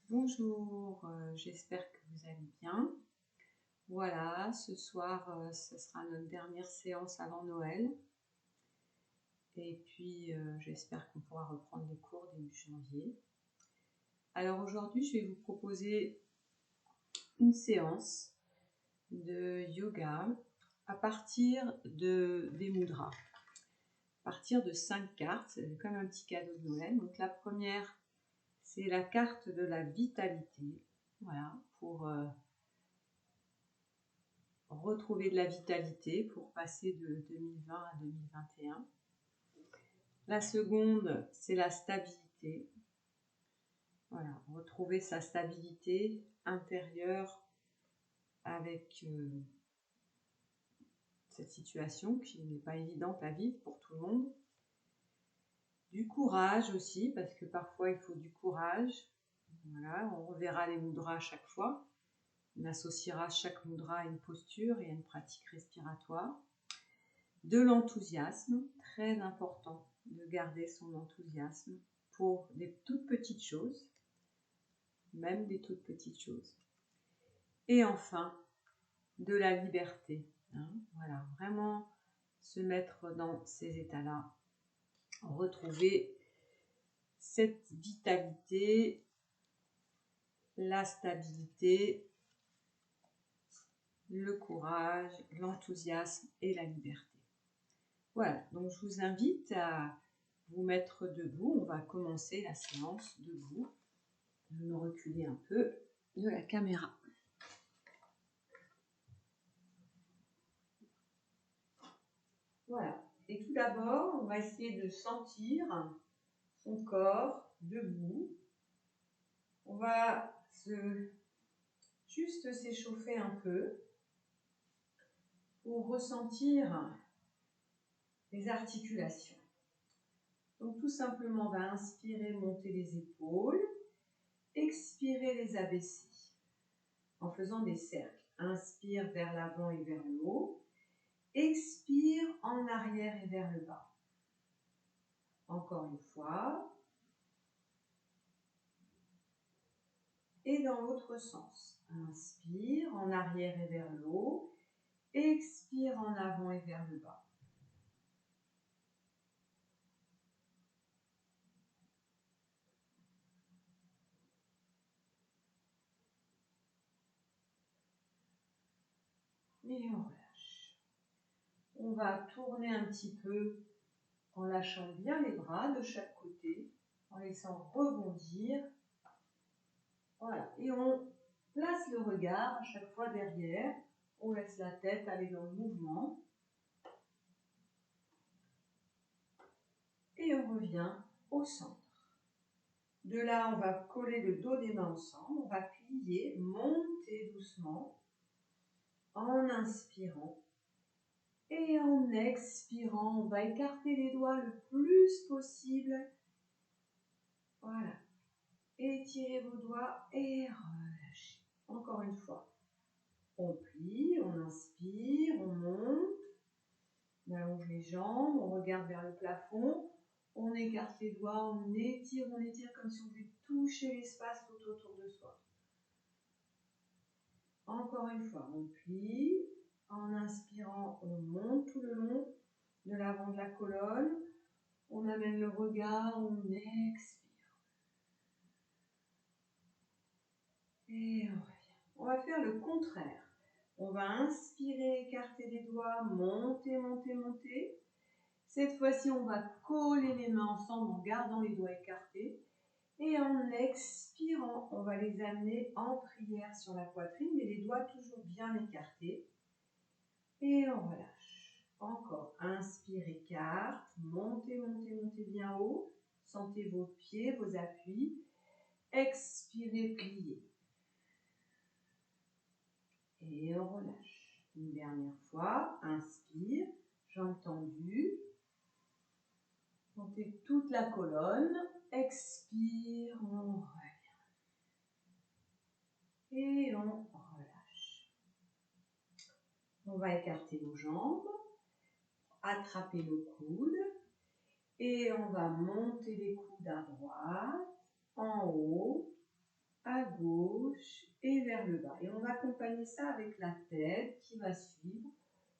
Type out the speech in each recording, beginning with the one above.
Bonjour, j'espère que vous allez bien. Voilà, ce soir, ce sera notre dernière séance avant Noël. Et puis, j'espère qu'on pourra reprendre les cours début janvier. Alors aujourd'hui, je vais vous proposer une séance de yoga à partir des mudras. À partir de 5 cartes, c'est comme un petit cadeau de Noël. Donc la première, c'est la carte de la vitalité. Voilà, pour retrouver de la vitalité, pour passer de 2020 à 2021. La seconde, c'est la stabilité. Voilà, retrouver sa stabilité intérieure avec cette situation qui n'est pas évidente à vivre pour tout le monde. Du courage aussi, parce que parfois il faut du courage. Voilà, on reverra les mudras à chaque fois. On associera chaque mudra à une posture et à une pratique respiratoire. De l'enthousiasme, très important de garder son enthousiasme pour des toutes petites choses, même des toutes petites choses. Et enfin, de la liberté. Voilà, vraiment se mettre dans ces états-là, retrouver cette vitalité, la stabilité, le courage, l'enthousiasme et la liberté. Voilà, donc je vous invite à vous mettre debout. On va commencer la séance debout. Je vais me reculer un peu de la caméra. Voilà, et tout d'abord, on va essayer de sentir son corps debout. On va juste s'échauffer un peu pour ressentir les articulations. Donc tout simplement, on va inspirer, monter les épaules, expirer, les abaisser en faisant des cercles. Inspire vers l'avant et vers le haut, expire en arrière et vers le bas. Encore une fois. Et dans l'autre sens. Inspire en arrière et vers le haut, expire en avant et vers le bas. Et on relâche. On va tourner un petit peu en lâchant bien les bras de chaque côté, en laissant rebondir. Voilà. Et on place le regard à chaque fois derrière. On laisse la tête aller dans le mouvement. Et on revient au centre. De là, on va coller le dos des mains ensemble. On va plier, monter doucement en inspirant. Et en expirant, on va écarter les doigts le plus possible. Voilà. Étirez vos doigts et relâchez. Encore une fois. On plie, on inspire, on monte. On allonge les jambes, on regarde vers le plafond. On écarte les doigts, on étire comme si on voulait toucher l'espace tout autour de soi. Encore une fois, on plie. En inspirant, on monte tout le long de l'avant de la colonne. On amène le regard, on expire. Et on revient. On va faire le contraire. On va inspirer, écarter les doigts, monter, monter, monter. Cette fois-ci, on va coller les mains ensemble en gardant les doigts écartés. Et en expirant, on va les amener en prière sur la poitrine, mais les doigts toujours bien écartés. Et on relâche. Encore. Inspire, écarte. Montez, montez, montez bien haut. Sentez vos pieds, vos appuis. Expirez, pliez. Et on relâche. Une dernière fois. Inspire. Jambes tendues. Montez toute la colonne. Expire, on revient. Et on relâche. On va écarter nos jambes. Attraper nos coudes. Et on va monter les coudes à droite, en haut, à le bas. Et on va accompagner ça avec la tête qui va suivre,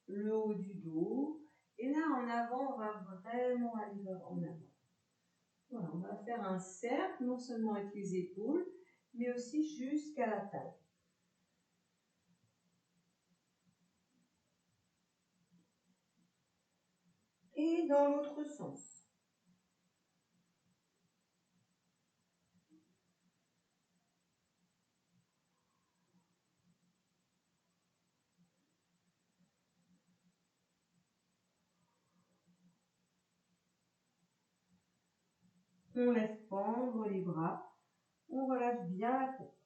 le haut du dos. Et là, en avant, on va vraiment aller en avant. Voilà, on va faire un cercle, non seulement avec les épaules, mais aussi jusqu'à la taille. Et dans l'autre sens. On laisse pendre les bras, on relâche bien la tête.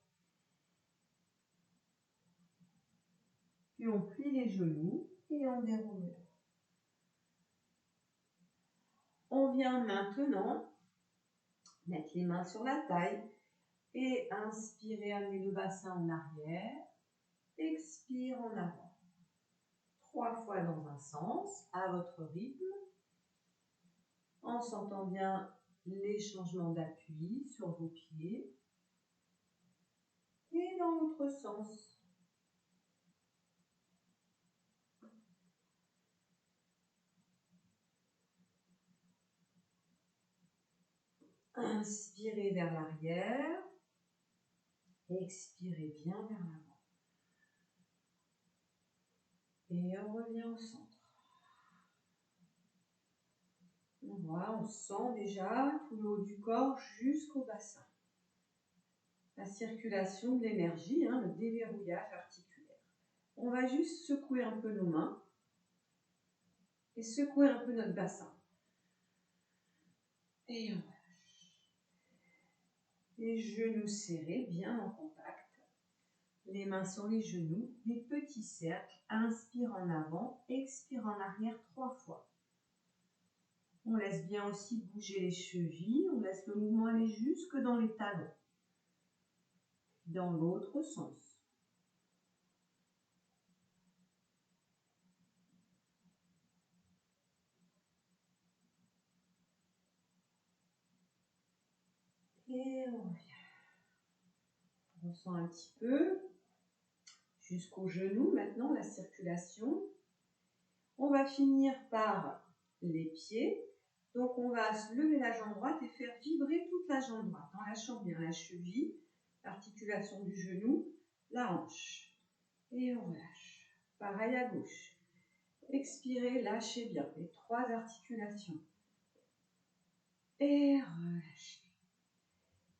Puis on plie les genoux et on déroule. On vient maintenant mettre les mains sur la taille et inspirez, amenez le bassin en arrière, expire en avant. 3 fois dans un sens, à votre rythme, en sentant bien les changements d'appui sur vos pieds. Et dans l'autre sens. Inspirez vers l'arrière, expirez bien vers l'avant. Et on revient au centre. Voilà, on sent déjà tout le haut du corps jusqu'au bassin. La circulation de l'énergie, le déverrouillage articulaire. On va juste secouer un peu nos mains et secouer un peu notre bassin. Et on relâche. Les genoux serrés, bien en contact. Les mains sur les genoux, les petits cercles. Inspire en avant, expire en arrière 3 fois. On laisse bien aussi bouger les chevilles, on laisse le mouvement aller jusque dans les talons. Dans l'autre sens. Et on revient. On ressent un petit peu jusqu'aux genoux maintenant la circulation. On va finir par les pieds. Donc on va se lever la jambe droite et faire vibrer toute la jambe droite en lâchant bien la cheville, l'articulation du genou, la hanche. Et on relâche. Pareil à gauche. Expirez, lâchez bien les 3 articulations. Et relâchez.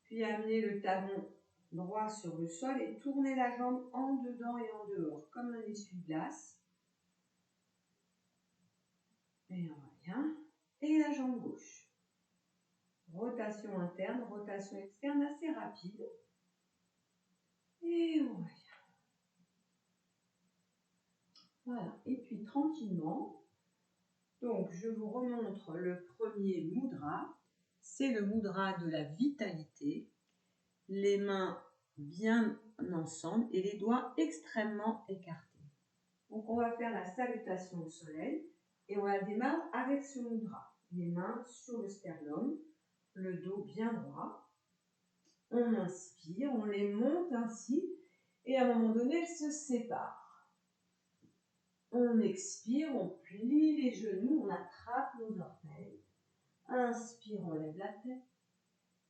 Puis amenez le talon droit sur le sol et tournez la jambe en dedans et en dehors, comme un essuie-glace. Et on revient. Et la jambe gauche. Rotation interne, rotation externe assez rapide. Et on revient. Voilà. Et puis tranquillement, donc je vous remontre le premier mudra. C'est le mudra de la vitalité. Les mains bien ensemble et les doigts extrêmement écartés. Donc on va faire la salutation au soleil et on la démarre avec ce mudra. Les mains sur le sternum, le dos bien droit. On inspire, on les monte ainsi et à un moment donné, elles se séparent. On expire, on plie les genoux, on attrape nos orteils. Inspire, on lève la tête.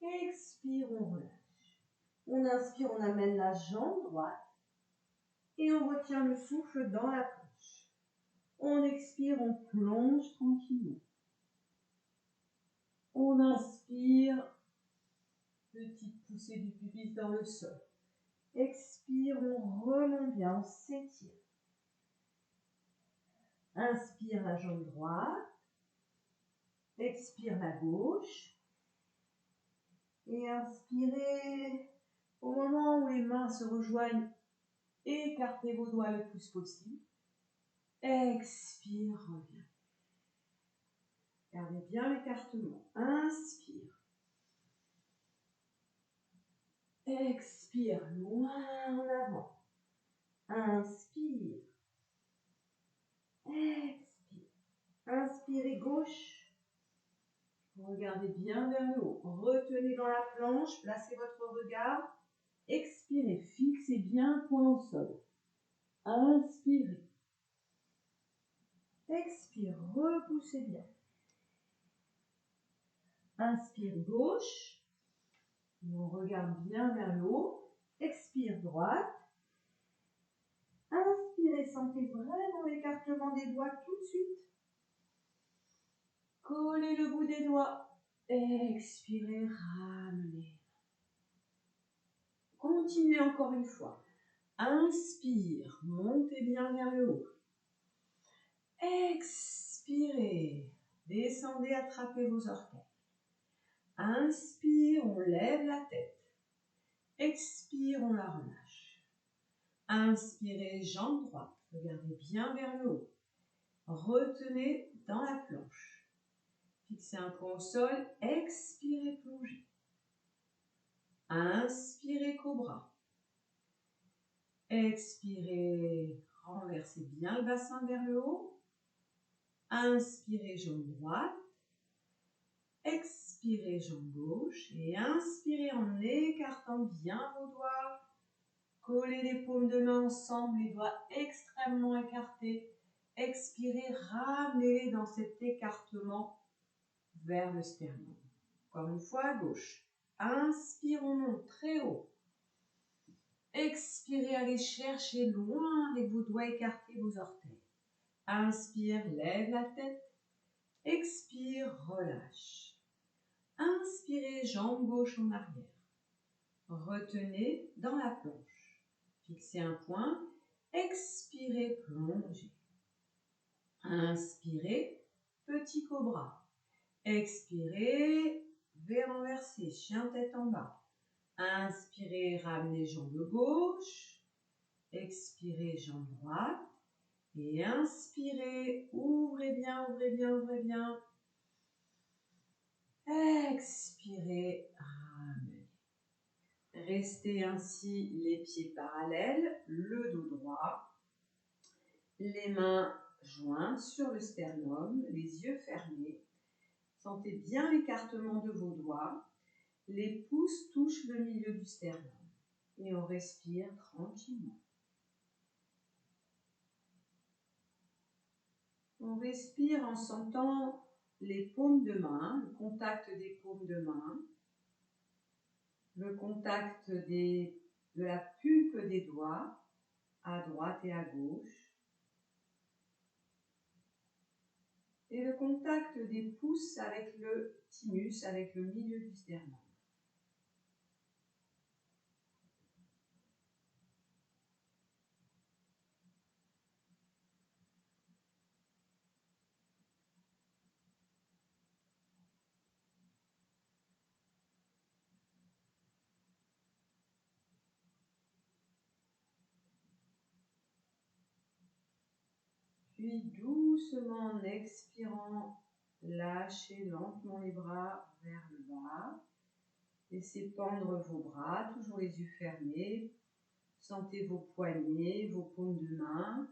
Expire, on relâche. On inspire, on amène la jambe droite et on retient le souffle dans la poche. On expire, on plonge tranquillement. On inspire, petite poussée du pubis dans le sol. Expire, on remonte bien, on s'étire. Inspire la jambe droite. Expire la gauche. Et inspirez au moment où les mains se rejoignent. Écartez vos doigts le plus possible. Expire, reviens. Gardez bien l'écartement. Inspire. Expire, loin en avant. Inspire. Expire. Inspirez gauche. Regardez bien vers le haut. Retenez dans la planche. Placez votre regard Expirez, fixez bien le point au sol. Inspirez. Expire, repoussez bien. Inspire gauche. On regarde bien vers le haut. Expire droite. Inspirez, sentez vraiment l'écartement des doigts tout de suite. Collez le bout des doigts. Expirez, ramenez. Continuez encore une fois. Inspire, montez bien vers le haut. Expirez, descendez, attrapez vos orteils. Inspire, on lève la tête. Expire, on la relâche. Inspirez, jambe droite, regardez bien vers le haut. Retenez dans la planche. Fixez un point au sol, expirez, plongez. Inspirez, cobra. Expirez, renversez bien le bassin vers le haut. Inspirez, jambe droite. Expirez, jambe gauche. Et inspirez en écartant bien vos doigts. Collez les paumes de main ensemble, les doigts extrêmement écartés. Expirez, ramenez dans cet écartement vers le sternum. Encore une fois, à gauche. Inspire, on monte très haut. Expirez, allez chercher loin avec vos doigts écartés vos orteils. Inspire, lève la tête. Expire, relâche. Inspirez, jambe gauche en arrière. Retenez dans la planche. Fixez un point. Expirez, plongez. Inspirez, petit cobra. Expirez, V renversé, chien tête en bas. Inspirez, ramenez jambe gauche. Expirez, jambe droite. Et inspirez, ouvrez bien, ouvrez bien, ouvrez bien. Expirez, ramenez. Restez ainsi les pieds parallèles, le dos droit, les mains jointes sur le sternum, les yeux fermés. Sentez bien l'écartement de vos doigts. Les pouces touchent le milieu du sternum. Et on respire tranquillement. On respire en sentant les paumes de main, le contact des paumes de main, le contact de la pulpe des doigts à droite et à gauche, et le contact des pouces avec le thymus, avec le milieu du sternum. Puis doucement en expirant, lâchez lentement les bras vers le bas. Laissez pendre vos bras, toujours les yeux fermés. Sentez vos poignets, vos paumes de main,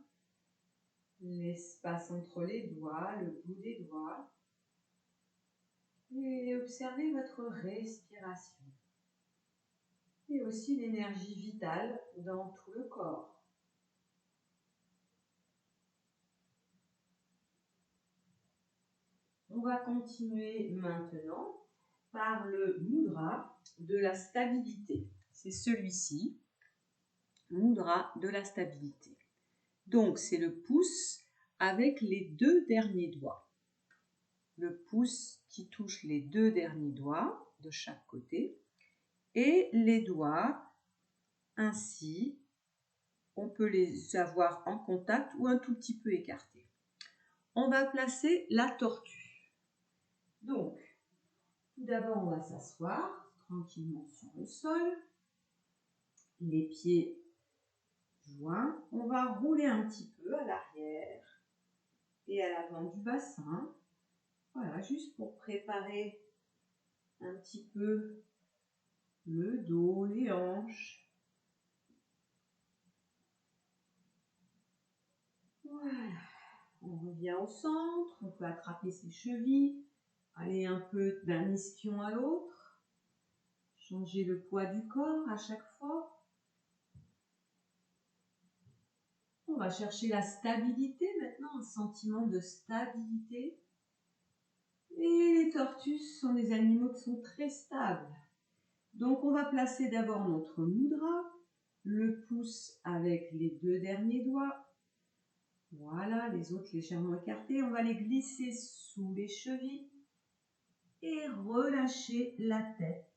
l'espace entre les doigts, le bout des doigts. Et observez votre respiration. Et aussi l'énergie vitale dans tout le corps. On va continuer maintenant par le mudra de la stabilité. C'est celui-ci, mudra de la stabilité. Donc, c'est le pouce avec les deux derniers doigts. Le pouce qui touche les deux derniers doigts de chaque côté et les doigts ainsi, on peut les avoir en contact ou un tout petit peu écartés. On va placer la tortue. Donc, tout d'abord, on va s'asseoir tranquillement sur le sol, les pieds joints. On va rouler un petit peu à l'arrière et à l'avant du bassin. Voilà, juste pour préparer un petit peu le dos, les hanches. Voilà, on revient au centre, on peut attraper ses chevilles, aller un peu d'un ischion à l'autre. changer le poids du corps à chaque fois. On va chercher la stabilité maintenant, un sentiment de stabilité. Et les tortues sont des animaux qui sont très stables. Donc on va placer d'abord notre mudra, le pouce avec les 2 derniers doigts. Voilà, les autres légèrement écartés. On va les glisser sous les chevilles et relâcher la tête,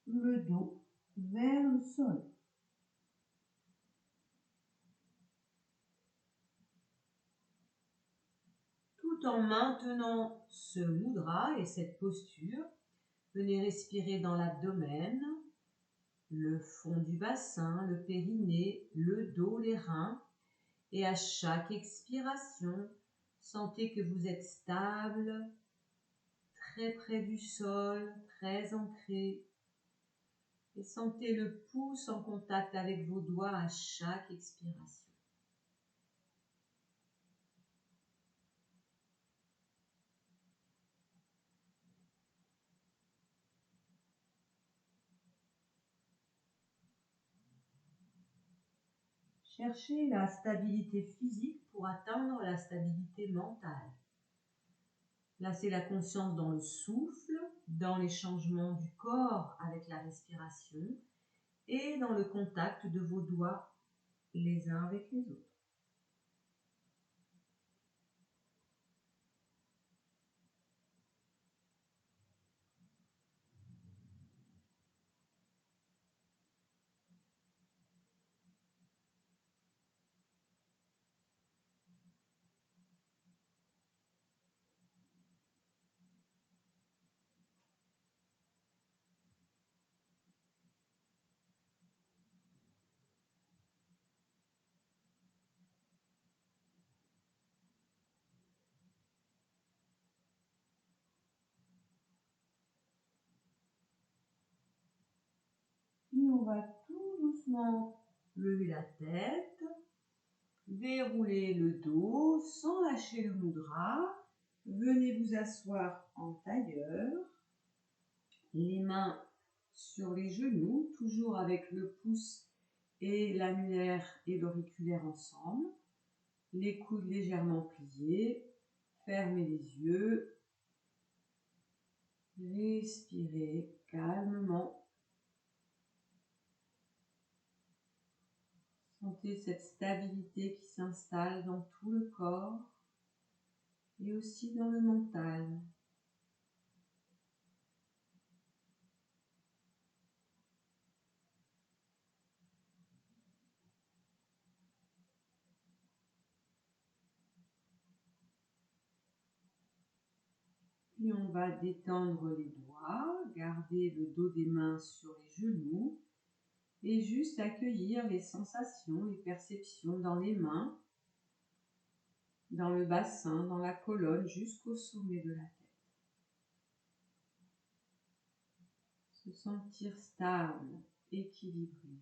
le dos vers le sol. Tout en maintenant ce mudra et cette posture, venez respirer dans l'abdomen, le fond du bassin, le périnée, le dos, les reins. Et à chaque expiration, sentez que vous êtes stable, très près du sol, très ancré. Et sentez le pouce en contact avec vos doigts à chaque expiration. Cherchez la stabilité physique pour atteindre la stabilité mentale. Placez la conscience dans le souffle, dans les changements du corps avec la respiration et dans le contact de vos doigts les uns avec les autres. Puis on va tout doucement lever la tête, dérouler le dos sans lâcher le mudra. Venez vous asseoir en tailleur, les mains sur les genoux, toujours avec le pouce et l'annulaire et l'auriculaire ensemble. Les coudes légèrement pliés, fermez les yeux, respirez calmement. Sentez cette stabilité qui s'installe dans tout le corps et aussi dans le mental. Puis on va détendre les doigts, garder le dos des mains sur les genoux et juste accueillir les sensations, les perceptions dans les mains, dans le bassin, dans la colonne, jusqu'au sommet de la tête. Se sentir stable, équilibré.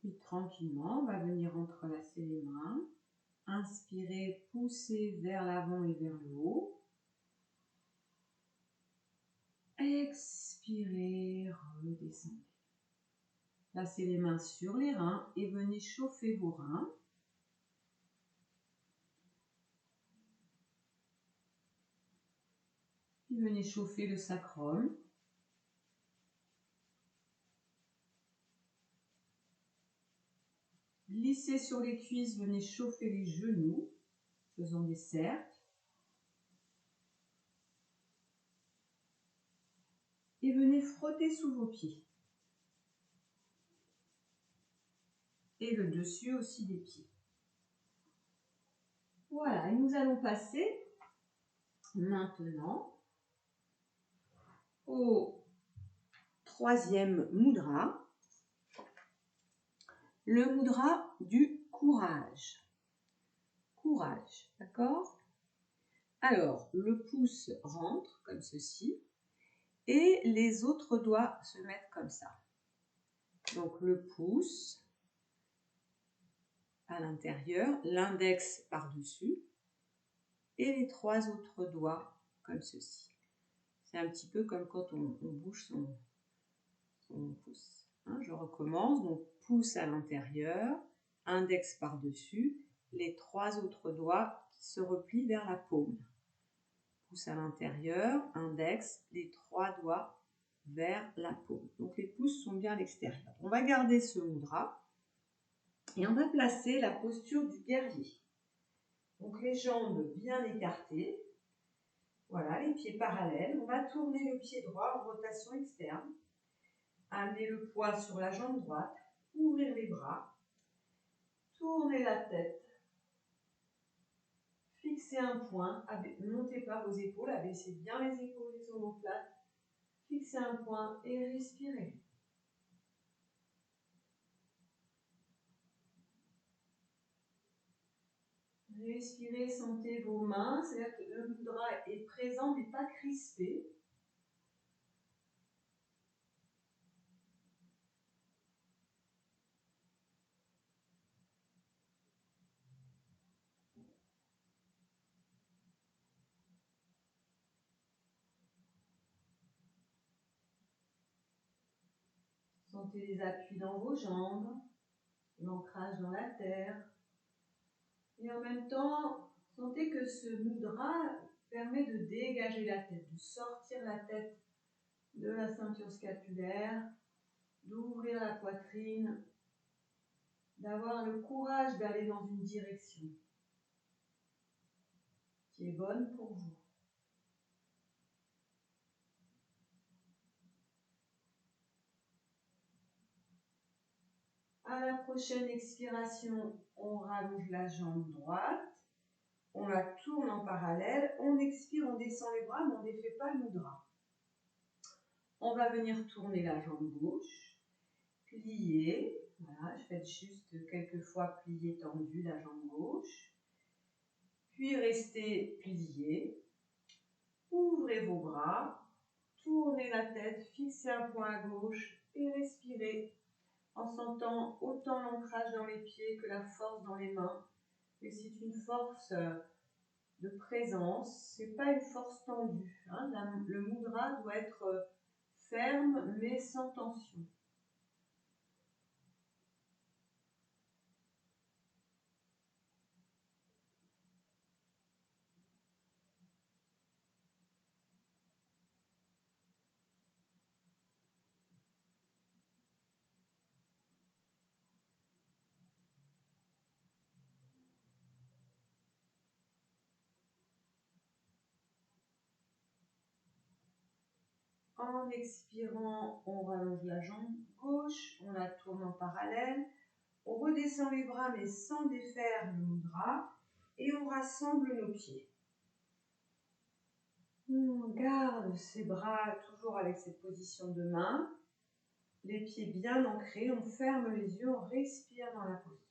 Puis tranquillement, on va venir entrelacer les mains. Inspirez, poussez vers l'avant et vers le haut. Expirez, redescendez. Placez les mains sur les reins et venez chauffer vos reins. Puis venez chauffer le sacrum. Glissez sur les cuisses, venez chauffer les genoux, faisant des cercles. Et venez frotter sous vos pieds. Et le dessus aussi des pieds. Voilà, et nous allons passer maintenant au 3e mudra, le mudra du courage. Courage, d'accord? Alors, le pouce rentre comme ceci et les autres doigts se mettent comme ça. Donc le pouce à l'intérieur, l'index par-dessus et les 3 autres doigts comme ceci. C'est un petit peu comme quand on bouge son pouce. Hein, je recommence, donc pouce à l'intérieur, index par-dessus, les 3 autres doigts qui se replient vers la paume. Pouce à l'intérieur, index, les 3 doigts vers la paume. Donc les pouces sont bien à l'extérieur. On va garder ce mudra et on va placer la posture du guerrier. Donc les jambes bien écartées. Voilà, les pieds parallèles. On va tourner le pied droit en rotation externe. Amener le poids sur la jambe droite. Ouvrir les bras. Tourner la tête. Fixez un point. Ne montez pas vos épaules. Abaissez bien les épaules, les omoplates. Fixez un point et respirez. Respirez, sentez vos mains. C'est-à-dire que le mudra est présent mais pas crispé. Sentez les appuis dans vos jambes, l'ancrage dans la terre. Et en même temps, sentez que ce mudra permet de dégager la tête, de sortir la tête de la ceinture scapulaire, d'ouvrir la poitrine, d'avoir le courage d'aller dans une direction qui est bonne pour vous. À la prochaine expiration, on rallonge la jambe droite, on la tourne en parallèle, on expire, on descend les bras, mais on ne défait pas le mudra. On va venir tourner la jambe gauche, plier, voilà, faites juste quelques fois plier tendu la jambe gauche, puis restez plié, ouvrez vos bras, tournez la tête, fixez un point à gauche et respirez en sentant autant l'ancrage dans les pieds que la force dans les mains. Et c'est une force de présence, c'est pas une force tendue. Hein. Le mudra doit être ferme mais sans tension. En expirant, on rallonge la jambe gauche, on la tourne en parallèle, on redescend les bras mais sans défaire le mudra et on rassemble nos pieds. On garde ses bras toujours avec cette position de main, les pieds bien ancrés, on ferme les yeux, on respire dans la posture.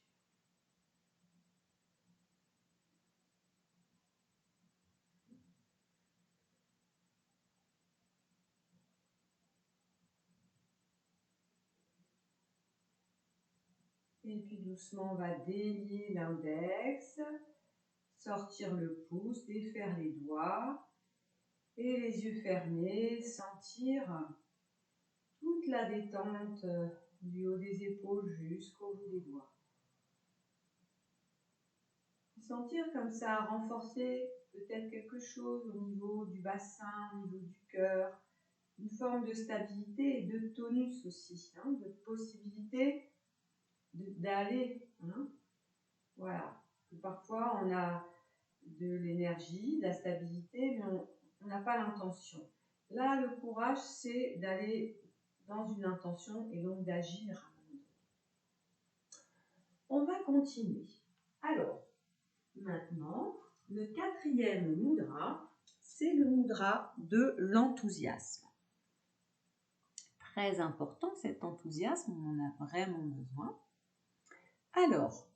Et puis doucement, on va délier l'index, sortir le pouce, défaire les doigts et les yeux fermés, sentir toute la détente du haut des épaules jusqu'au bout des doigts. Sentir comme ça renforcer peut-être quelque chose au niveau du bassin, au niveau du cœur, une forme de stabilité et de tonus aussi, hein, de possibilité d'aller. Hein. Voilà. Parfois, on a de l'énergie, de la stabilité, mais on n'a pas l'intention. Là, le courage, c'est d'aller dans une intention et donc d'agir. On va continuer. Alors, maintenant, le 4e mudra, c'est le mudra de l'enthousiasme. Très important cet enthousiasme, on en a vraiment besoin. Alors,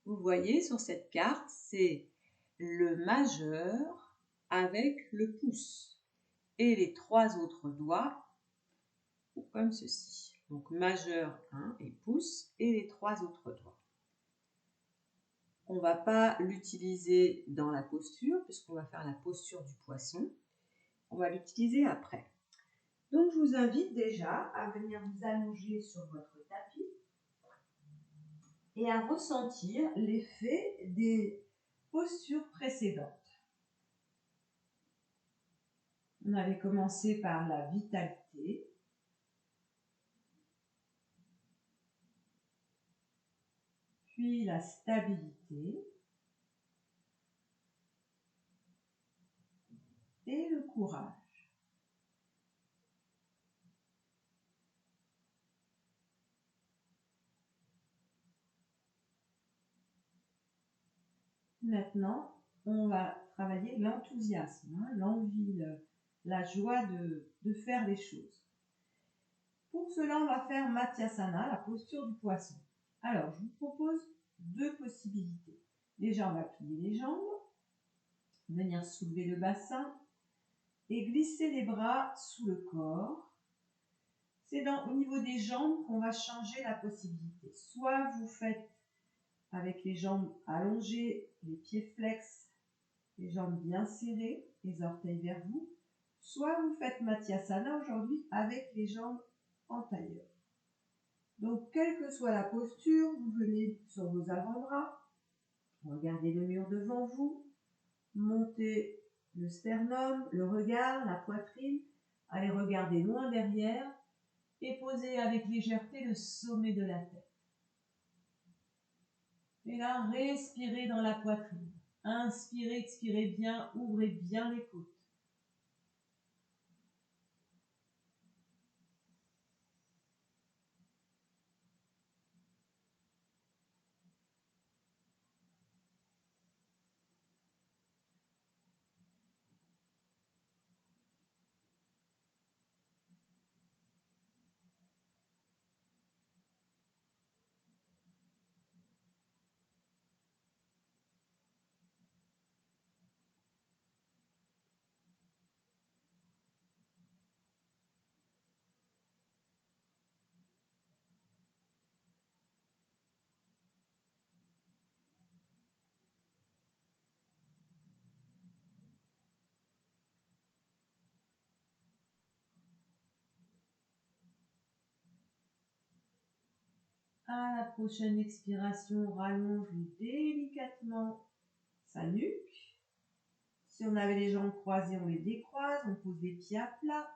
vous voyez sur cette carte, c'est le majeur avec le pouce et les 3 autres doigts comme ceci. Donc majeur 1 et pouce et les 3 autres doigts. On ne va pas l'utiliser dans la posture puisqu'on va faire la posture du poisson. On va l'utiliser après. Donc je vous invite déjà à venir vous allonger sur votre tapis et à ressentir l'effet des postures précédentes. On avait commencé par la vitalité. Puis la stabilité et le courage. Maintenant, on va travailler l'enthousiasme, l'envie, la joie de faire les choses. Pour cela, on va faire Matyasana, la posture du poisson. Alors, je vous propose 2 possibilités. Déjà, on va plier les jambes, venir soulever le bassin et glisser les bras sous le corps. C'est au niveau des jambes qu'on va changer la possibilité. Soit vous faites avec les jambes allongées, les pieds flex, les jambes bien serrées, les orteils vers vous. Soit vous faites Matyasana aujourd'hui avec les jambes en tailleur. Donc, quelle que soit la posture, vous venez sur vos avant-bras, regardez le mur devant vous, montez le sternum, le regard, la poitrine, allez regarder loin derrière et posez avec légèreté le sommet de la tête. Et là, respirez dans la poitrine. Inspirez, expirez bien, ouvrez bien les côtes. À la prochaine expiration, rallonge délicatement sa nuque. Si on avait les jambes croisées, on les décroise, on pose les pieds à plat.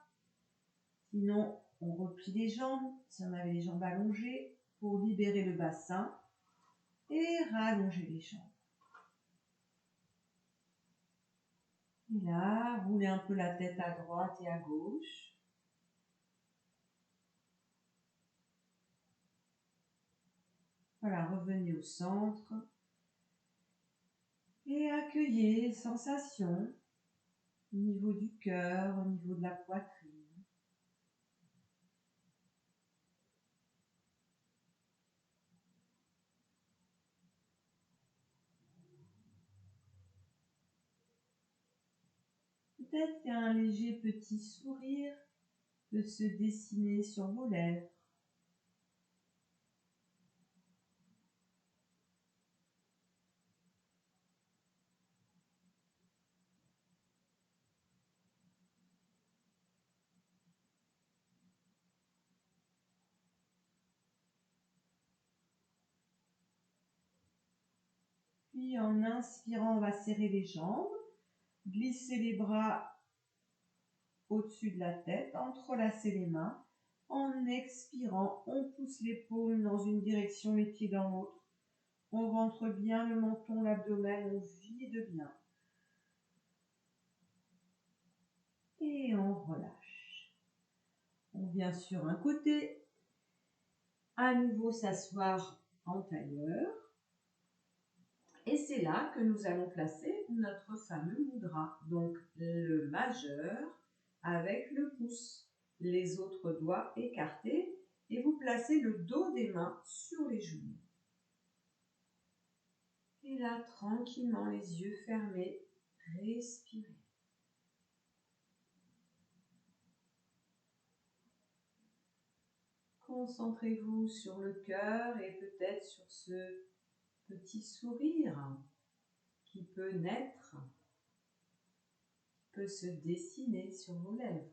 Sinon, on replie les jambes, si on avait les jambes allongées, pour libérer le bassin et rallonger les jambes. Et là, roulez un peu la tête à droite et à gauche. Voilà, revenez au centre et accueillez les sensations au niveau du cœur, au niveau de la poitrine. Peut-être qu'un léger petit sourire peut se dessiner sur vos lèvres. Puis en inspirant, on va serrer les jambes, glisser les bras au-dessus de la tête, entrelacer les mains. En expirant, on pousse les paumes dans une direction, les pieds dans l'autre. On rentre bien le menton, l'abdomen, on vide bien. Et on relâche. On vient sur un côté, à nouveau s'asseoir en tailleur. Et c'est là que nous allons placer notre fameux mudra. Donc le majeur avec le pouce, les autres doigts écartés et vous placez le dos des mains sur les genoux. Et là, tranquillement, les yeux fermés, respirez. Concentrez-vous sur le cœur et peut-être sur ce petit sourire qui peut naître, peut se dessiner sur vos lèvres.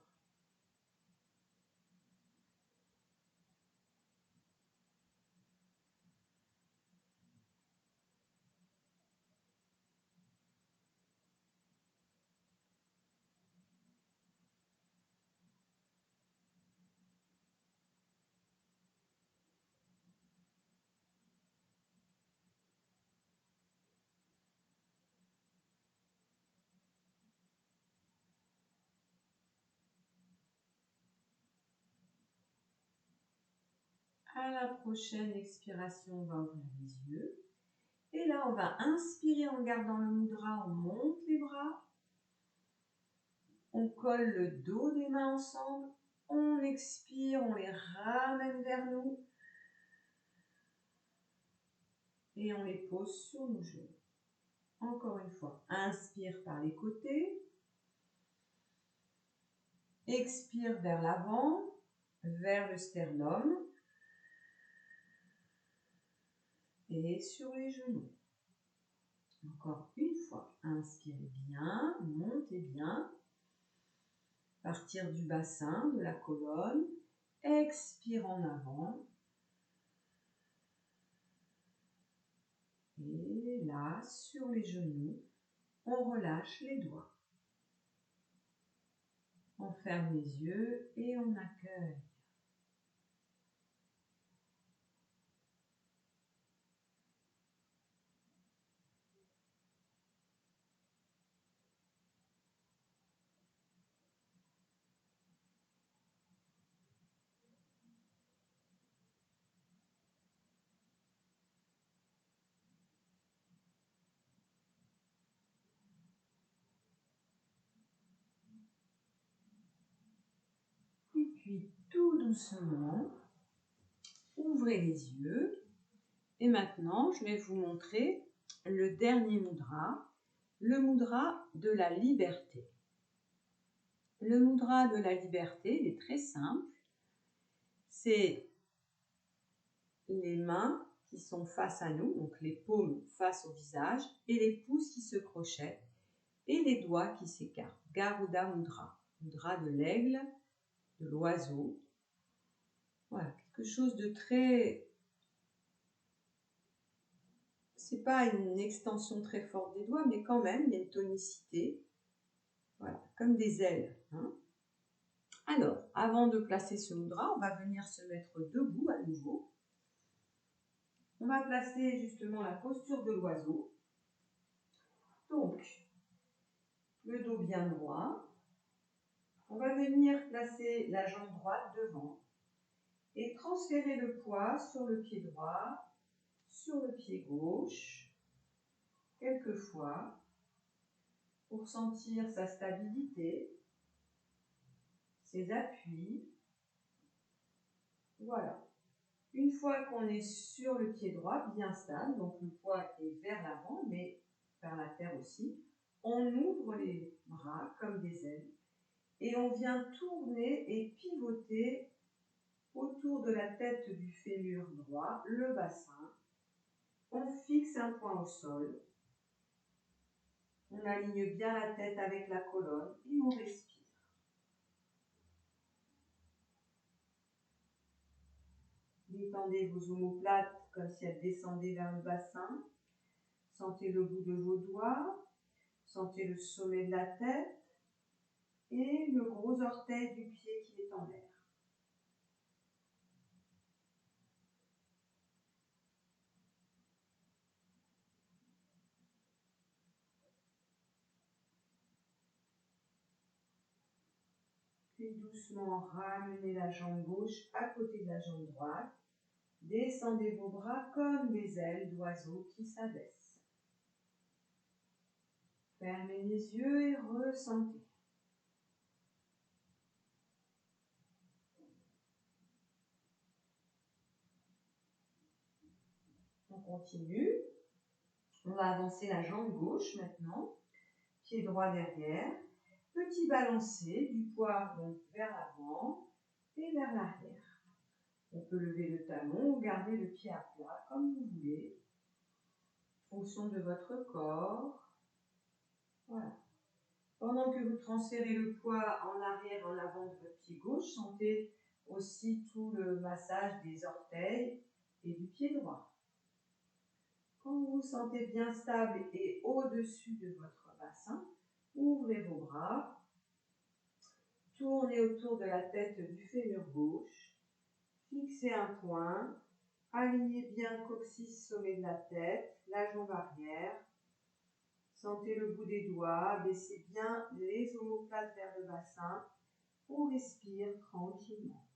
À la prochaine expiration, on va ouvrir les yeux. Et là, on va inspirer en gardant le mudra, on monte les bras. On colle le dos des mains ensemble. On expire, on les ramène vers nous. Et on les pose sur nos genoux. Encore une fois, inspire par les côtés. Expire vers l'avant, vers le sternum. Et sur les genoux. Encore une fois, inspirez bien, montez bien. Partir du bassin, de la colonne. Expire en avant. Et là, sur les genoux, on relâche les doigts. On ferme les yeux et on accueille. Et puis tout doucement, ouvrez les yeux. Et maintenant, je vais vous montrer le dernier mudra, le mudra de la liberté. Le mudra de la liberté, il est très simple. C'est les mains qui sont face à nous, donc les paumes face au visage, et les pouces qui se crochettent, et les doigts qui s'écartent. Garuda Mudra, mudra de l'aigle, de l'oiseau. Voilà, quelque chose de très... C'est pas une extension très forte des doigts, mais quand même, il y a une tonicité. Voilà, comme des ailes. Hein. Alors, avant de placer ce mudra, on va venir se mettre debout à nouveau. On va placer justement la posture de l'oiseau. Donc, le dos bien droit. On va venir placer la jambe droite devant et transférer le poids sur le pied droit, sur le pied gauche, quelques fois, pour sentir sa stabilité, ses appuis. Voilà. Une fois qu'on est sur le pied droit, bien stable, donc le poids est vers l'avant, mais vers la terre aussi, on ouvre les bras comme des ailes et on vient tourner et pivoter autour de la tête du fémur droit, le bassin. On fixe un point au sol. On aligne bien la tête avec la colonne et on respire. Détendez vos omoplates comme si elles descendaient vers le bassin. Sentez le bout de vos doigts. Sentez le sommet de la tête et le gros orteil du pied qui est en l'air. Puis doucement ramenez la jambe gauche à côté de la jambe droite. Descendez vos bras comme des ailes d'oiseau qui s'abaissent. Fermez les yeux et ressentez. On continue. On va avancer la jambe gauche maintenant. Pied droit derrière. Petit balancé du poids donc vers l'avant et vers l'arrière. On peut lever le talon ou garder le pied à plat, comme vous voulez, en fonction de votre corps. Voilà. Pendant que vous transférez le poids en arrière, en avant de votre pied gauche, sentez aussi tout le massage des orteils et du pied droit. Quand vous vous sentez bien stable et au-dessus de votre bassin, ouvrez vos bras, tournez autour de la tête du fémur gauche, fixez un point, alignez bien le coccyx, sommet de la tête, la jambe arrière. Sentez le bout des doigts, baissez bien les omoplates vers le bassin. On respire tranquillement.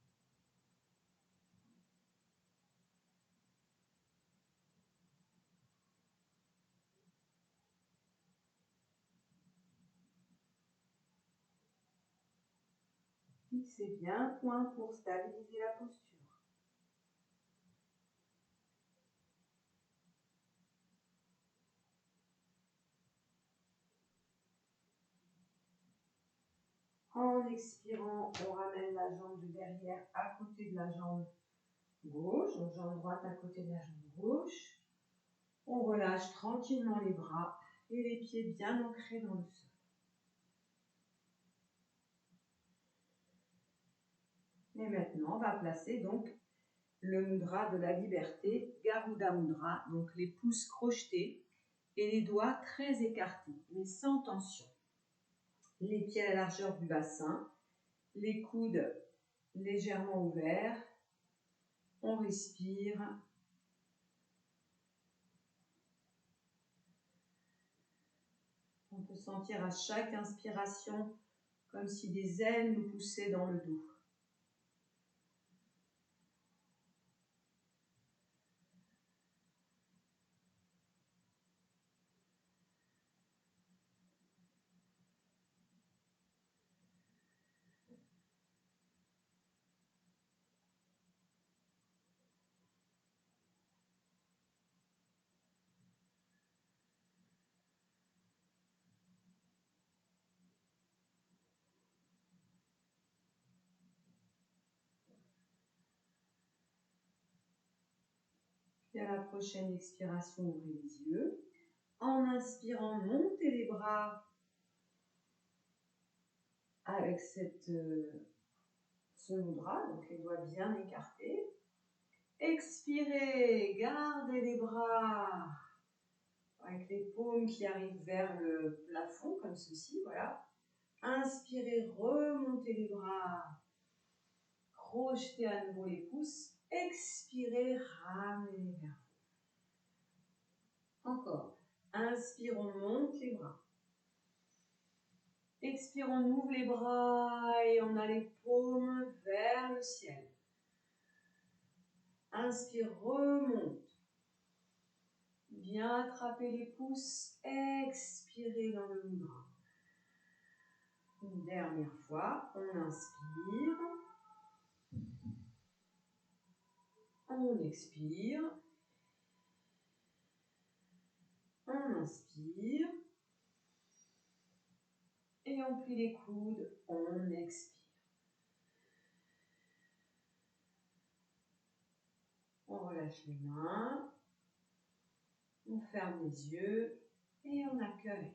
Fixez bien un point pour stabiliser la posture. En expirant, on ramène la jambe de derrière à côté de la jambe gauche, donc jambe droite à côté de la jambe gauche. On relâche tranquillement les bras et les pieds bien ancrés dans le sol. Et maintenant, on va placer donc le mudra de la liberté, Garuda Mudra, donc les pouces crochetés et les doigts très écartés, mais sans tension. Les pieds à la largeur du bassin, les coudes légèrement ouverts. On respire. On peut sentir à chaque inspiration comme si des ailes nous poussaient dans le dos. Puis à la prochaine expiration, ouvrez les yeux. En inspirant, montez les bras avec ce mudra, donc les doigts bien écartés. Expirez, gardez les bras avec les paumes qui arrivent vers le plafond, comme ceci, voilà. Inspirez, remontez les bras, crochetez à nouveau les pouces. Expirez, ramenez vers vous. Encore. Inspire, on monte les bras. Expire, on ouvre les bras et on a les paumes vers le ciel. Inspire, remonte. Bien attraper les pouces. Expirez dans le mudra. Une dernière fois, on inspire. On expire. On inspire. Et on plie les coudes. On expire. On relâche les mains. On ferme les yeux. Et on accueille.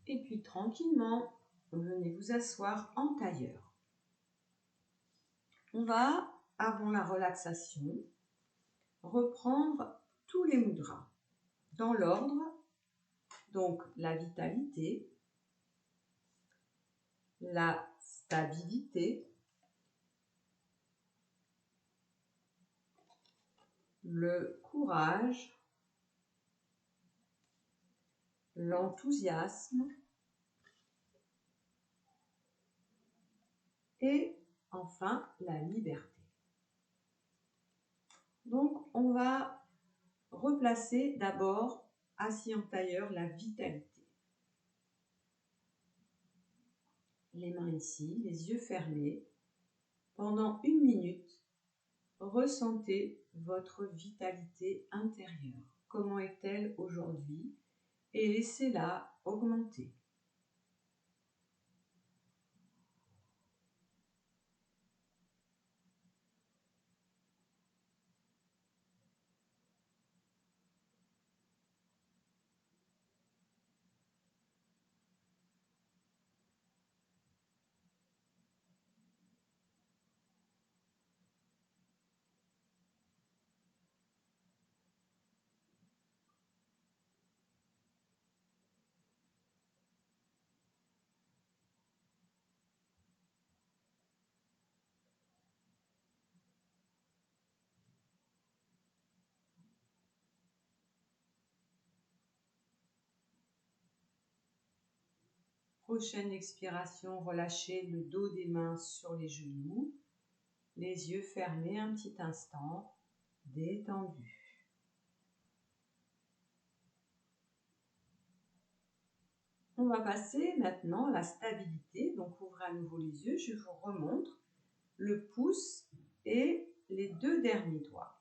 Et puis tranquillement, venez vous asseoir en tailleur. On va, avant la relaxation, reprendre tous les mudras dans l'ordre. Donc la vitalité, la stabilité, le courage, l'enthousiasme et enfin la liberté. Donc on va replacer d'abord, assis en tailleur, la vitalité. Les mains ici, les yeux fermés. Pendant 1 minute, ressentez votre vitalité intérieure. comment est-elle aujourd'hui et laissez-la augmenter. Prochaine expiration, relâchez le dos des mains sur les genoux, les yeux fermés un petit instant, détendus. On va passer maintenant à la stabilité, donc ouvrez à nouveau les yeux, je vous remontre le pouce et les deux derniers doigts,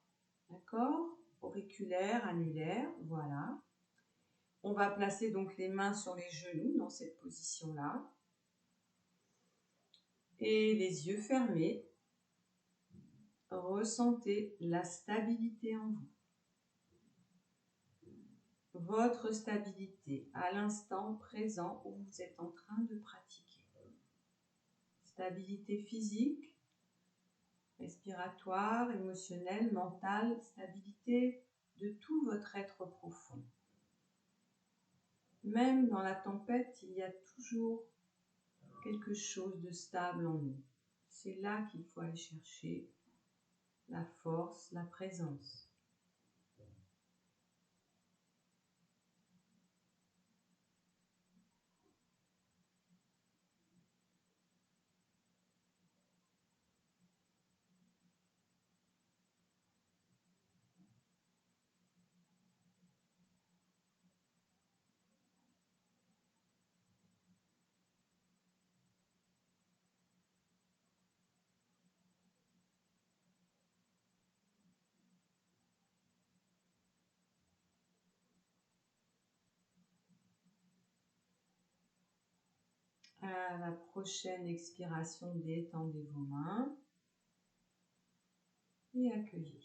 d'accord? Auriculaire, annulaire, voilà. On va placer donc les mains sur les genoux dans cette position-là. Et les yeux fermés, ressentez la stabilité en vous. Votre stabilité à l'instant présent où vous êtes en train de pratiquer. Stabilité physique, respiratoire, émotionnelle, mentale, stabilité de tout votre être profond. Même dans la tempête, il y a toujours quelque chose de stable en nous. C'est là qu'il faut aller chercher la force, la présence. À la prochaine expiration, détendez vos mains et accueillez.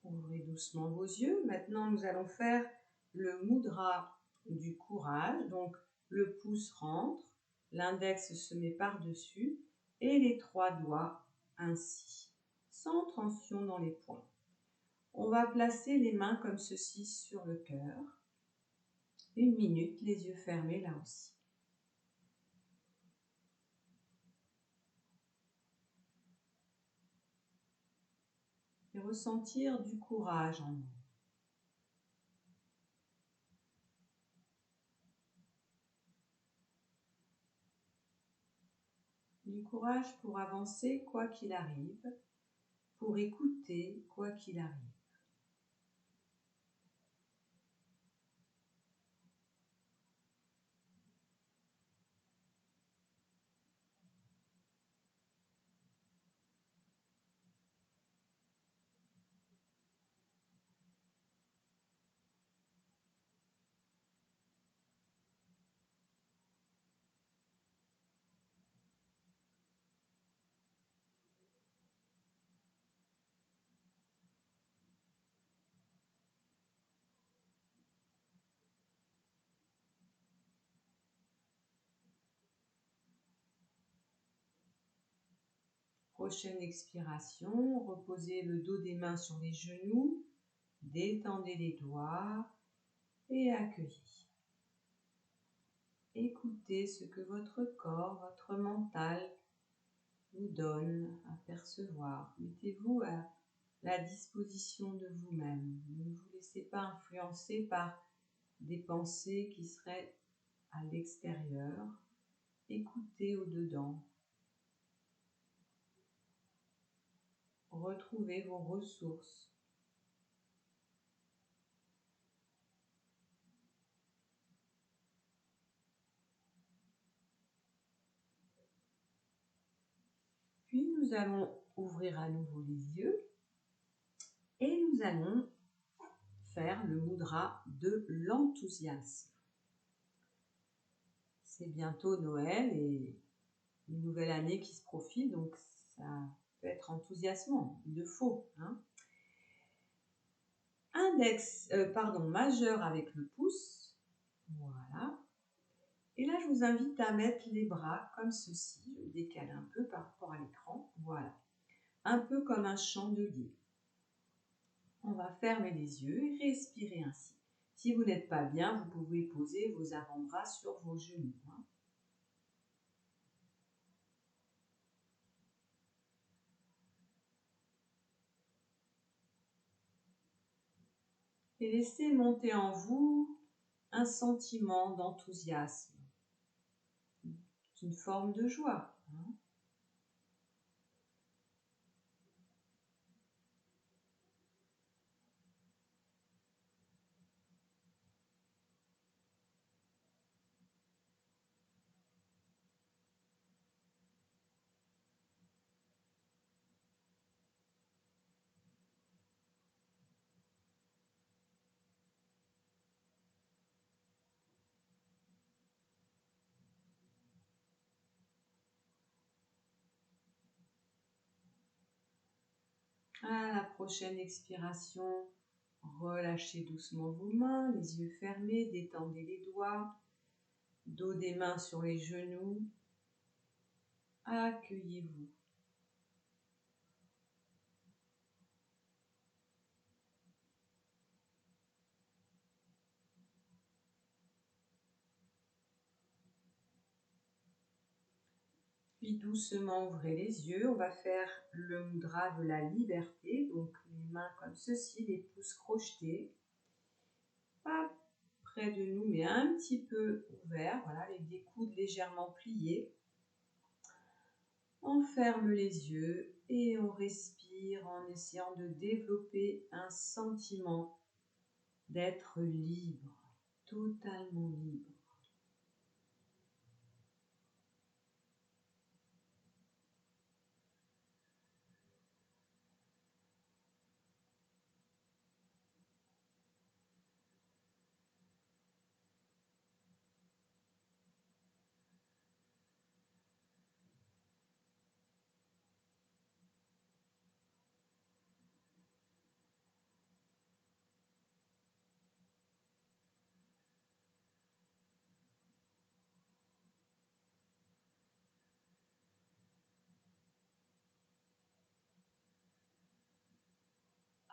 Ouvrez doucement vos yeux. Maintenant, nous allons faire le mudra du courage. Donc, le pouce rentre, l'index se met par-dessus et les trois doigts ainsi, sans tension dans les poings. On va placer les mains comme ceci sur le cœur. 1 minute, les yeux fermés là aussi. Et ressentir du courage en nous. Du courage pour avancer quoi qu'il arrive, pour écouter quoi qu'il arrive. Prochaine expiration, reposez le dos des mains sur les genoux, détendez les doigts et accueillez. Écoutez ce que votre corps, votre mental vous donne à percevoir. Mettez-vous à la disposition de vous-même. Ne vous laissez pas influencer par des pensées qui seraient à l'extérieur. Écoutez au-dedans. Retrouvez vos ressources. nous allons ouvrir à nouveau les yeux et nous allons faire le mudra de l'enthousiasme. C'est bientôt Noël et une nouvelle année qui se profile, donc ça peut être enthousiasmant, il le faut. Hein. Majeur avec le pouce, voilà. Et là, je vous invite à mettre les bras comme ceci, je décale un peu par rapport à l'écran, voilà. Un peu comme un chandelier. On va fermer les yeux et respirer ainsi. Si vous n'êtes pas bien, vous pouvez poser vos avant-bras sur vos genoux. Hein. Et laissez monter en vous un sentiment d'enthousiasme, une forme de joie. Hein. À la prochaine expiration, relâchez doucement vos mains, les yeux fermés, détendez les doigts, dos des mains sur les genoux. Accueillez-vous. Puis doucement ouvrez les yeux. On va faire le mudra de la liberté. Donc les mains comme ceci, les pouces crochetés. Pas près de nous, mais un petit peu ouverts. Voilà, avec des coudes légèrement pliés. On ferme les yeux et on respire en essayant de développer un sentiment d'être libre, totalement libre.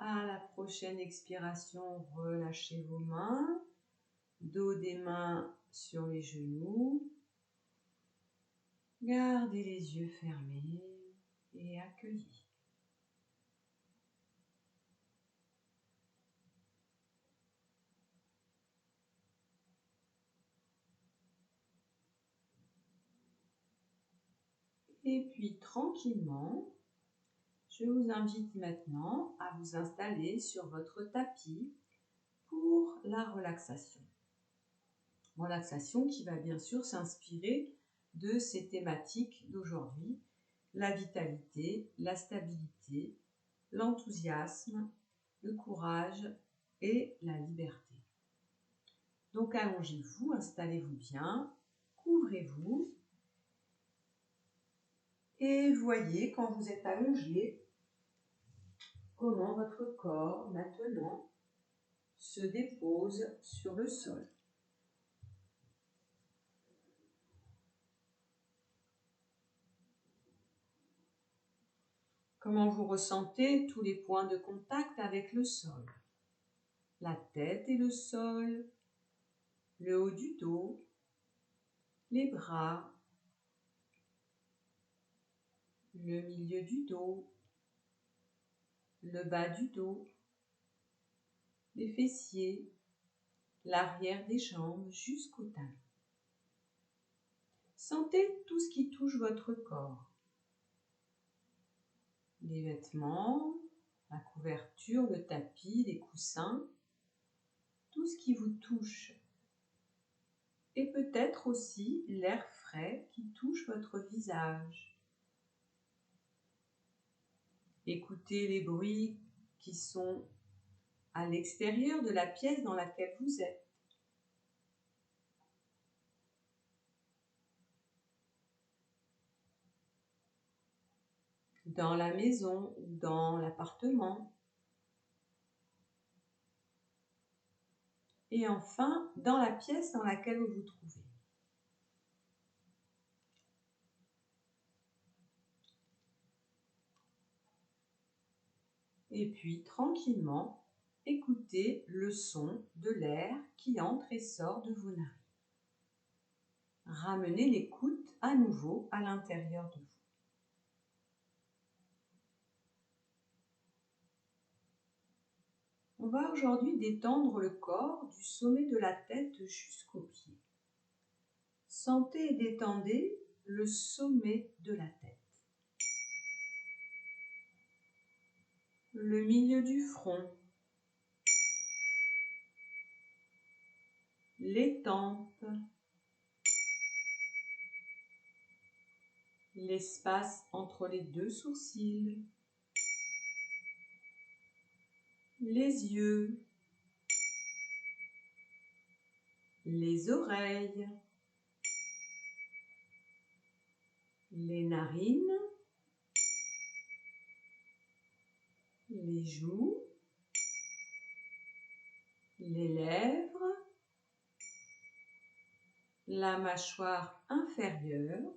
À la prochaine expiration, relâchez vos mains, dos des mains sur les genoux. Gardez les yeux fermés et accueillez. Et puis tranquillement, je vous invite maintenant à vous installer sur votre tapis pour la relaxation. Relaxation qui va bien sûr s'inspirer de ces thématiques d'aujourd'hui, la vitalité, la stabilité, l'enthousiasme, le courage et la liberté. Donc allongez-vous, installez-vous bien, couvrez-vous et voyez quand vous êtes allongé comment votre corps maintenant se dépose sur le sol. Comment vous ressentez tous les points de contact avec le sol. La tête et le sol, le haut du dos, les bras, le milieu du dos, le bas du dos, les fessiers, l'arrière des jambes jusqu'au talon. Sentez tout ce qui touche votre corps. Les vêtements, la couverture, le tapis, les coussins, tout ce qui vous touche. Et peut-être aussi l'air frais qui touche votre visage. Écoutez les bruits qui sont à l'extérieur de la pièce dans laquelle vous êtes. Dans la maison ou dans l'appartement. Et enfin, dans la pièce dans laquelle vous vous trouvez. Et puis, tranquillement, écoutez le son de l'air qui entre et sort de vos narines. Ramenez l'écoute à nouveau à l'intérieur de vous. On va aujourd'hui détendre le corps du sommet de la tête jusqu'aux pieds. Sentez et détendez le sommet de la tête. Le milieu du front. Les tempes. L'espace entre les deux sourcils. Les yeux. Les oreilles. Les narines. Les joues. Les lèvres. La mâchoire inférieure.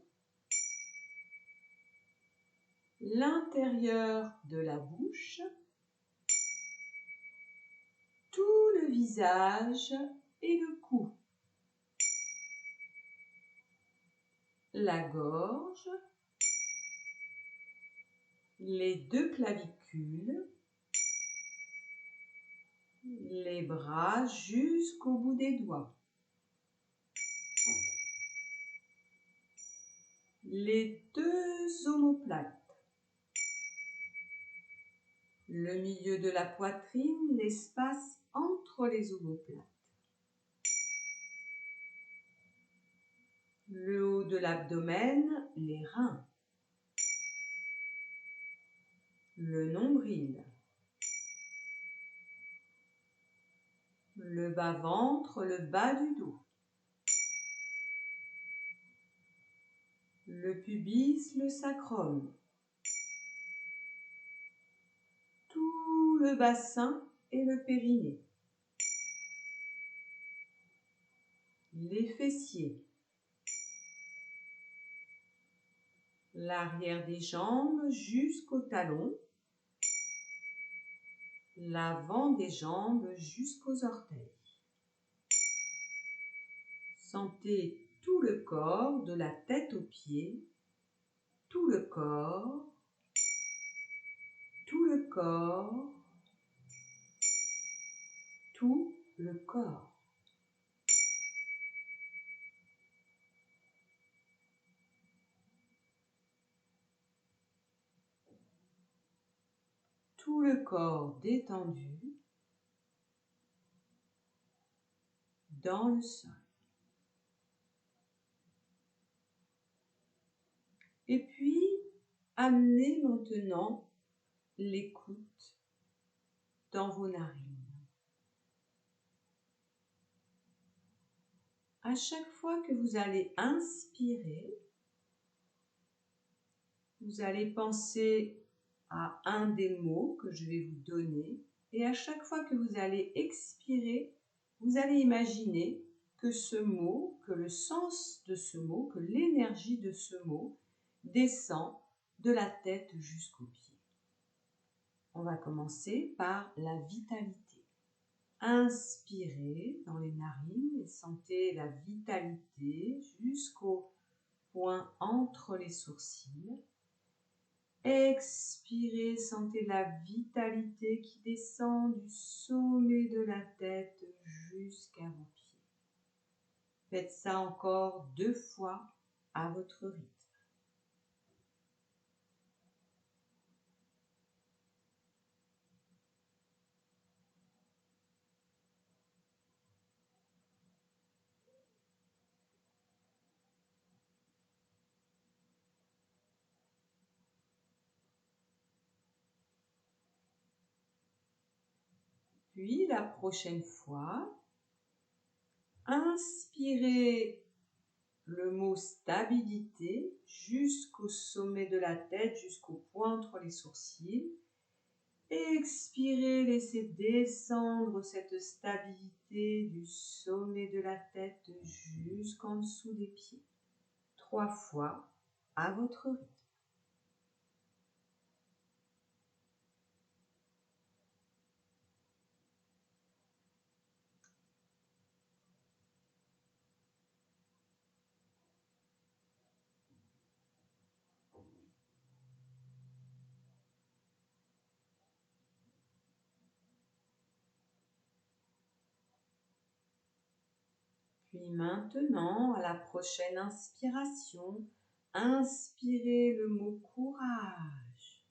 L'intérieur de la bouche. Tout le visage et le cou. La gorge. Les deux clavicules. Les bras jusqu'au bout des doigts. Les deux omoplates. Le milieu de la poitrine, l'espace entre les omoplates. Le haut de l'abdomen, les reins. Le nombril. Le bas-ventre, le bas du dos. Le pubis, le sacrum. Tout le bassin et le périnée. Les fessiers. L'arrière des jambes jusqu'au talon. L'avant des jambes jusqu'aux orteils. Sentez tout le corps, de la tête aux pieds, tout le corps, tout le corps, tout le corps. Tout le corps détendu dans le sol. Et puis, amenez maintenant l'écoute dans vos narines. À chaque fois que vous allez inspirer, vous allez penser à un des mots que je vais vous donner. Et à chaque fois que vous allez expirer, vous allez imaginer que ce mot, que le sens de ce mot, que l'énergie de ce mot descend de la tête jusqu'aux pieds. On va commencer par la vitalité. Inspirez dans les narines et sentez la vitalité jusqu'au point entre les sourcils. Expirez, sentez la vitalité qui descend du sommet de la tête jusqu'à vos pieds. Faites ça encore 2 fois à votre rythme. Puis la prochaine fois, inspirez le mot stabilité jusqu'au sommet de la tête, jusqu'au point entre les sourcils. Expirez, laissez descendre cette stabilité du sommet de la tête jusqu'en dessous des pieds. 3 fois à votre rythme. Puis maintenant, à la prochaine inspiration, inspirez le mot courage.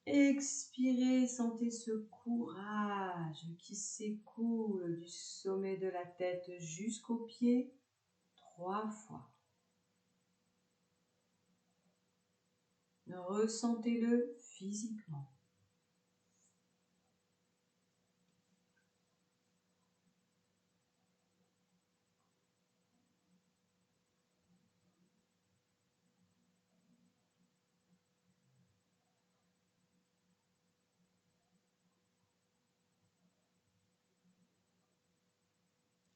Expirez, sentez ce courage qui s'écoule du sommet de la tête jusqu'aux pieds 3 fois. Ressentez-le physiquement.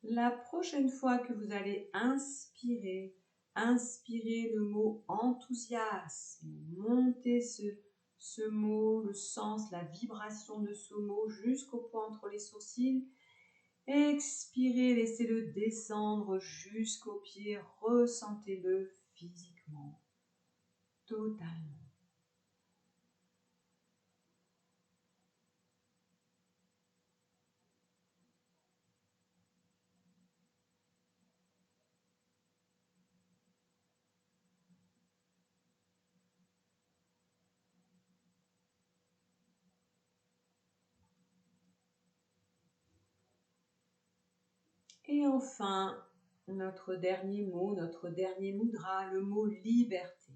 La prochaine fois que vous allez inspirer, inspirez le mot enthousiasme. Montez ce mot, le sens, la vibration de ce mot jusqu'au point entre les sourcils. Expirez, laissez-le descendre jusqu'aux pieds. Ressentez-le physiquement, totalement. Et enfin, notre dernier mot, notre dernier mudra, le mot liberté.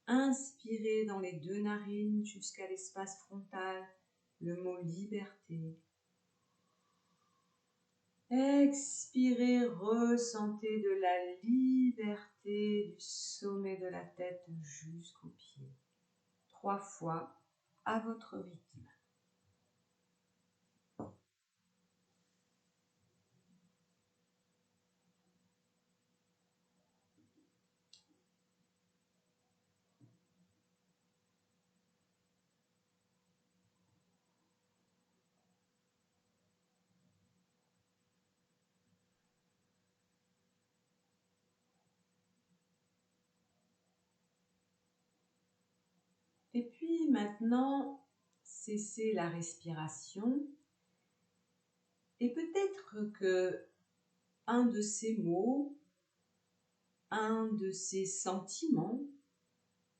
Inspirez dans les 2 narines jusqu'à l'espace frontal, le mot liberté. Expirez, ressentez de la liberté du sommet de la tête jusqu'aux pieds. 3 fois à votre rythme. Et puis maintenant, cessez la respiration. Et peut-être que un de ces mots, un de ces sentiments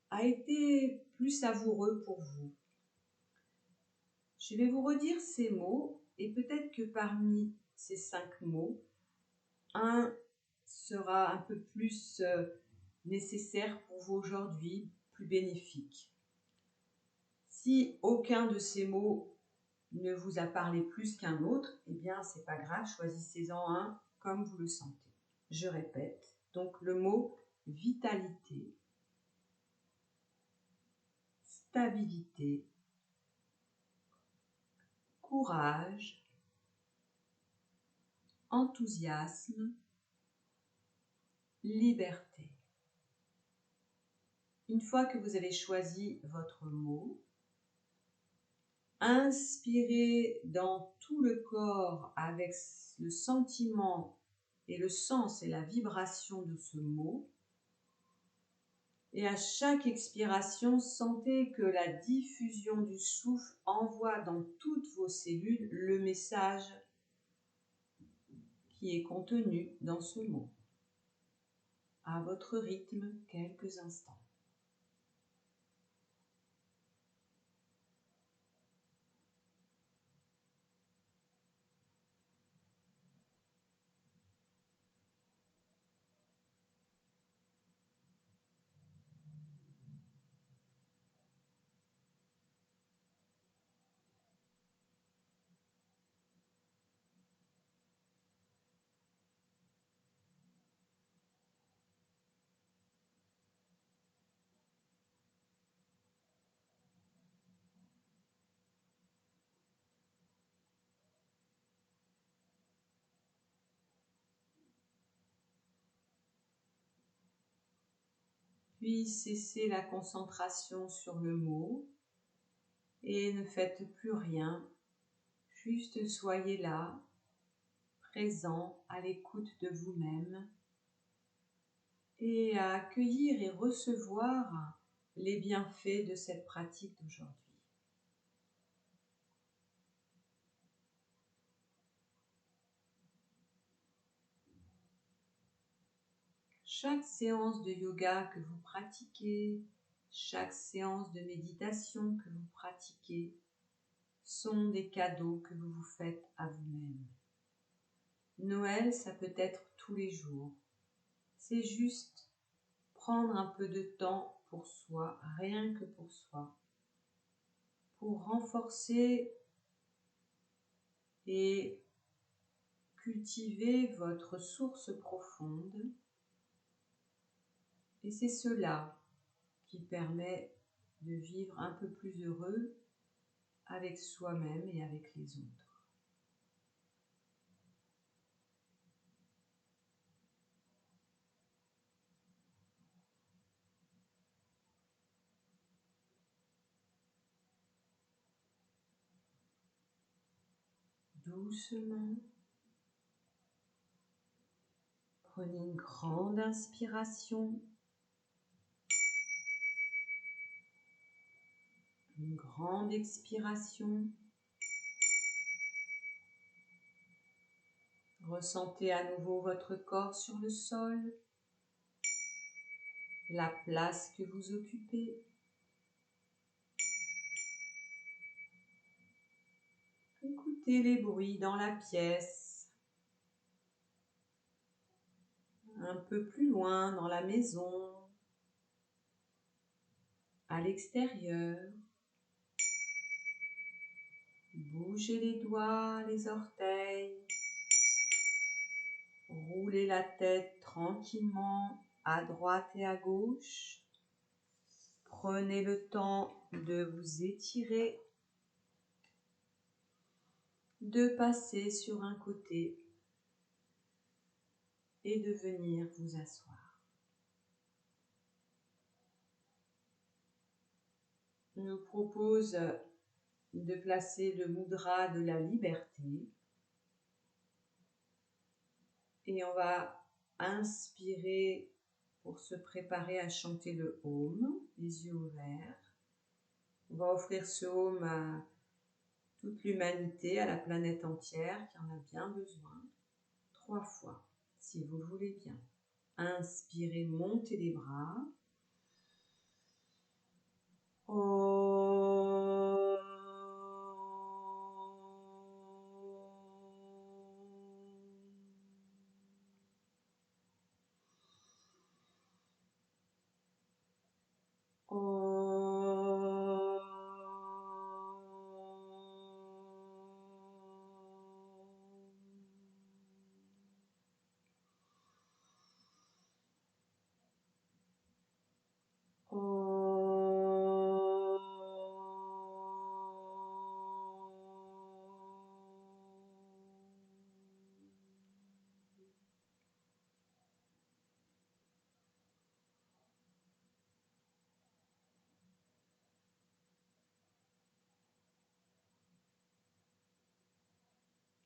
a été plus savoureux pour vous. Je vais vous redire ces mots et peut-être que parmi ces 5 mots, un sera un peu plus nécessaire pour vous aujourd'hui, plus bénéfique. Si aucun de ces mots ne vous a parlé plus qu'un autre, eh bien c'est pas grave, choisissez-en un comme vous le sentez. Je répète, donc le mot vitalité, stabilité, courage, enthousiasme, liberté. Une fois que vous avez choisi votre mot, inspirez dans tout le corps avec le sentiment et le sens et la vibration de ce mot. Et à chaque expiration, sentez que la diffusion du souffle envoie dans toutes vos cellules le message qui est contenu dans ce mot. À votre rythme, quelques instants. Puis cessez la concentration sur le mot et ne faites plus rien. Juste soyez là, présent, à l'écoute de vous-même et à accueillir et recevoir les bienfaits de cette pratique d'aujourd'hui. Chaque séance de yoga que vous pratiquez, chaque séance de méditation que vous pratiquez sont des cadeaux que vous vous faites à vous-même. Noël, ça peut être tous les jours. C'est juste prendre un peu de temps pour soi, rien que pour soi, pour renforcer et cultiver votre source profonde. Et c'est cela qui permet de vivre un peu plus heureux avec soi-même et avec les autres. Doucement, prenez une grande inspiration, une grande expiration. Ressentez à nouveau votre corps sur le sol, la place que vous occupez. Écoutez les bruits dans la pièce, un peu plus loin dans la maison, à l'extérieur. Bougez les doigts, les orteils. Roulez la tête tranquillement à droite et à gauche. Prenez le temps de vous étirer, de passer sur un côté et de venir vous asseoir. Je vous propose de placer le mudra de la liberté et on va inspirer pour se préparer à chanter le Om, les yeux ouverts. On va offrir ce Om à toute l'humanité, à la planète entière qui en a bien besoin. 3 fois, si vous le voulez bien. Inspirez, montez les bras.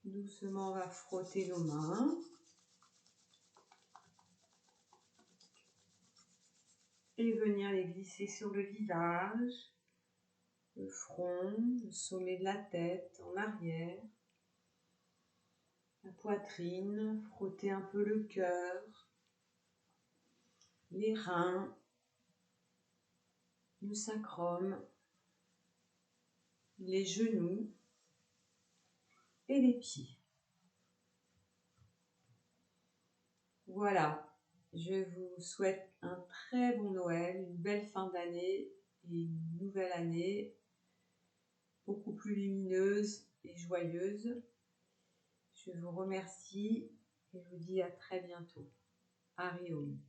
Doucement, on va frotter nos mains. Et venir les glisser sur le visage, le front, le sommet de la tête en arrière, la poitrine, frotter un peu le cœur, les reins, le sacrum, les genoux et les pieds. Voilà, je vous souhaite un très bon Noël, une belle fin d'année et une nouvelle année beaucoup plus lumineuse et joyeuse. Je vous remercie et je vous dis à très bientôt. Hari Om.